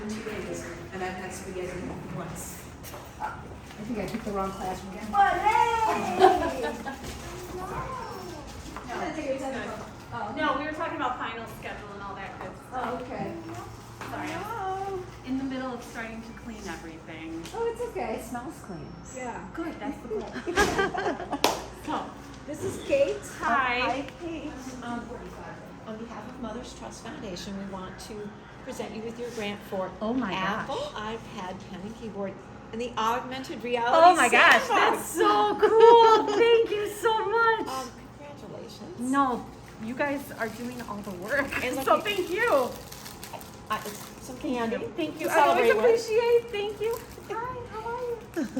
in 2 days, and I've had spaghetti once. I think I picked the wrong classroom again. But hey! No, we were talking about final schedule and all that good stuff. Oh, okay. Sorry, I was in the middle of starting to clean everything. Oh, it's okay. It smells clean. Yeah. Good, that's the goal. So, This is Kate. hi. Hi, Kate. On behalf of Mother's Trust Foundation, we want to present you with your grant for Oh my Apple, gosh. iPad, pen, and keyboard, and the augmented reality Oh my gosh, sandbox. that's so cool. Thank you so much. Congratulations. No, you guys are doing all the work. And So lucky- thank you. It's some candy. Thank you. to I always celebrate with. appreciate. Thank you. Hi, how are you?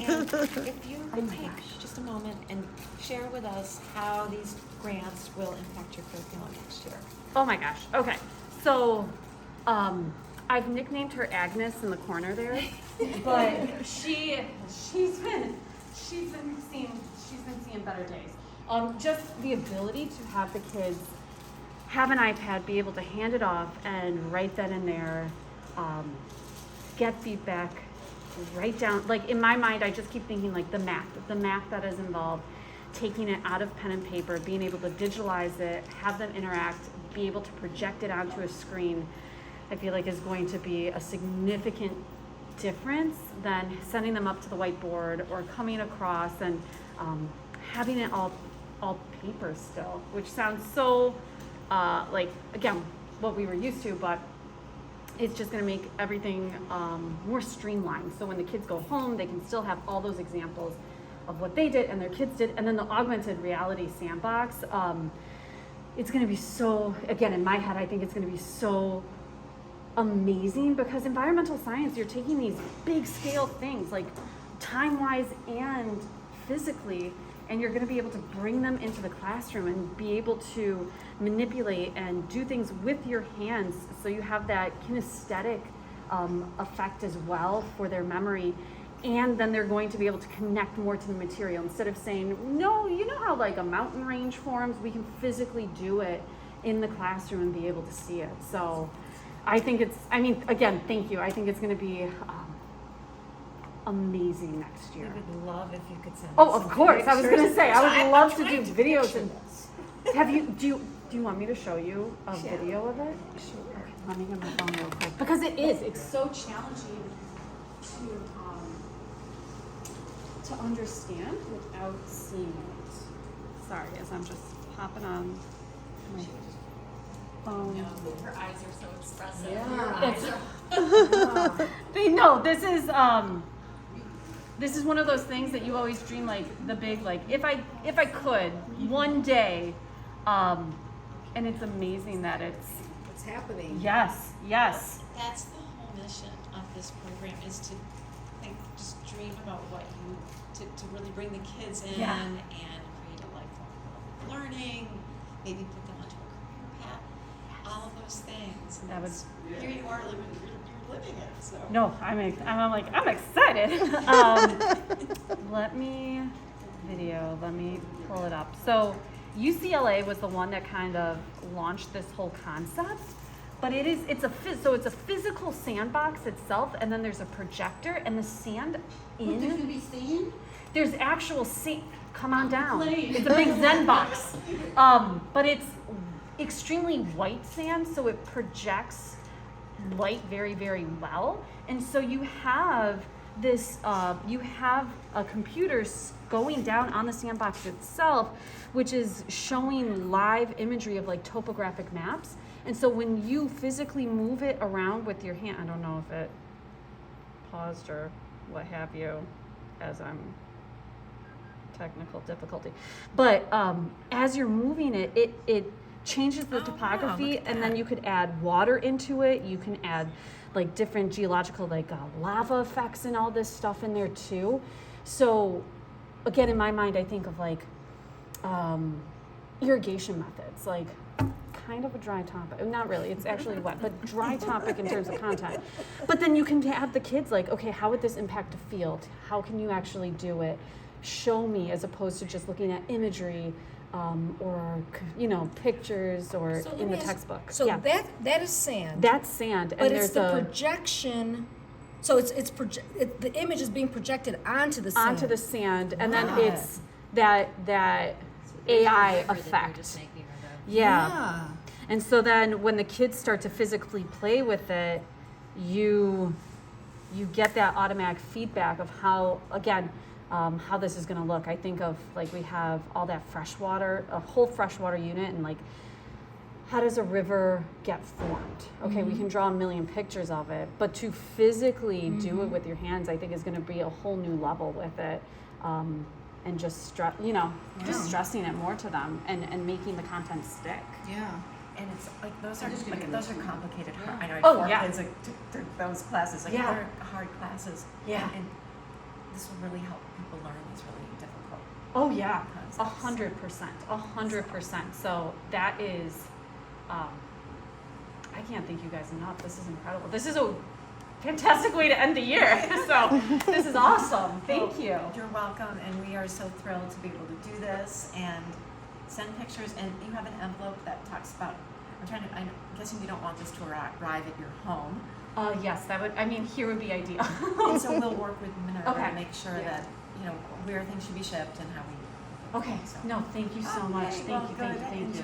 And if you Oh would my take gosh. just a moment and share with us how these grants will impact your curriculum next year. Oh my gosh. Okay. So, I've nicknamed her Agnes in the corner there, but she's been seeing better days. Just the ability to have the kids have an iPad, be able to hand it off, and right then and there, get feedback, write down. Like in my mind, I just keep thinking like the math that is involved, taking it out of pen and paper, being able to digitalize it, have them interact, be able to project it onto a screen, I feel like is going to be a significant difference than sending them up to the whiteboard or coming across and having it all paper still, which sounds so like, again, what we were used to, but it's just going to make everything more streamlined. So when the kids go home, they can still have all those examples of what they did and their kids did. And then the augmented reality sandbox, it's going to be so, again, in my head, I think it's going to be so amazing, because environmental science, you're taking these big scale things like time-wise and physically, and you're going to be able to bring them into the classroom and be able to manipulate and do things with your hands, so you have that kinesthetic effect as well for their memory. And then they're going to be able to connect more to the material instead of saying, no, you know how like a mountain range forms, we can physically do it in the classroom and be able to see it. So I think again, thank you. I think it's going to be amazing next year. We would love if you could send us Oh, of some course. I was pictures. going to say, I would I'm love to trying do videos. picture And this. have you, do you want me to show you a Yeah. video of it? Sure. Let me get my phone real quick. Because it's so challenging to understand without seeing it. Sorry, as I'm just hopping on my phone. Her eyes are so expressive. Yeah. They know this is one of those things that you always dream, like the big, like if I could one day, and it's amazing that it's happening. yes. That's the whole mission of this program, is to just dream about what to really bring the kids in Yeah. and create a lifelong learning, maybe put them onto a career path, all of those things. And That would- here you are you're living it. So No, I'm excited. Let me pull it up. So UCLA was the one that kind of launched this whole concept, but it's a physical sandbox itself, and then there's a projector and the sand in. There's gonna be sand? There's actual sand. Come on down. It's a big Zen box, but it's extremely white sand, so it projects light very, very well. And so you have this, you have a computer going down on the sandbox itself, which is showing live imagery of like topographic maps. And so when you physically move it around with your hand, I don't know if it paused or what have you, as I'm technical difficulty, but as you're moving it, it changes the topography, and then you could add water into it. You can add like different geological, like lava effects and all this stuff in there too. So again, in my mind, I think of like irrigation methods, like kind of a dry topic. Not really, it's actually wet, but dry topic in terms of content. But then you can have the kids like, okay, how would this impact a field? How can you actually do it? Show me, as opposed to just looking at imagery. or pictures or So let in me the ask- textbook. So yeah. that is sand. That's sand, and but there's it's the a projection. So the image is being projected onto the sand. onto the sand, and then Got it's that AI effect. Yeah. And so then when the kids start to physically play with it, you get that automatic feedback of how, again, how this is going to look. I think of like we have all that freshwater, a whole freshwater unit, and like how does a river get formed? Okay, we can draw a million pictures of it, but to physically do it with your hands, I think is going to be a whole new level with it. And just stressing it more to them and making the content stick. Yeah. And it's like those are complicated. I know I Oh, have 4 yeah. kids that took those classes. Like Yeah. they're hard classes. Yeah. And this will really help people learn these really difficult. Oh yeah, concepts. 100%. So that is, I can't thank you guys enough. This is incredible. This is a fantastic way to end the year. So this is awesome. Thank you. You're welcome, and we are so thrilled to be able to do this and send pictures. And you have an envelope that talks about. I'm guessing you don't want this to arrive at your home. Yes, that would. I mean, here would be ideal. And so we'll work with Minerva Okay. to make sure that where things should be shipped and how we. Okay. So. No, thank you so much. Okay, Thank well, you. good. Thank you.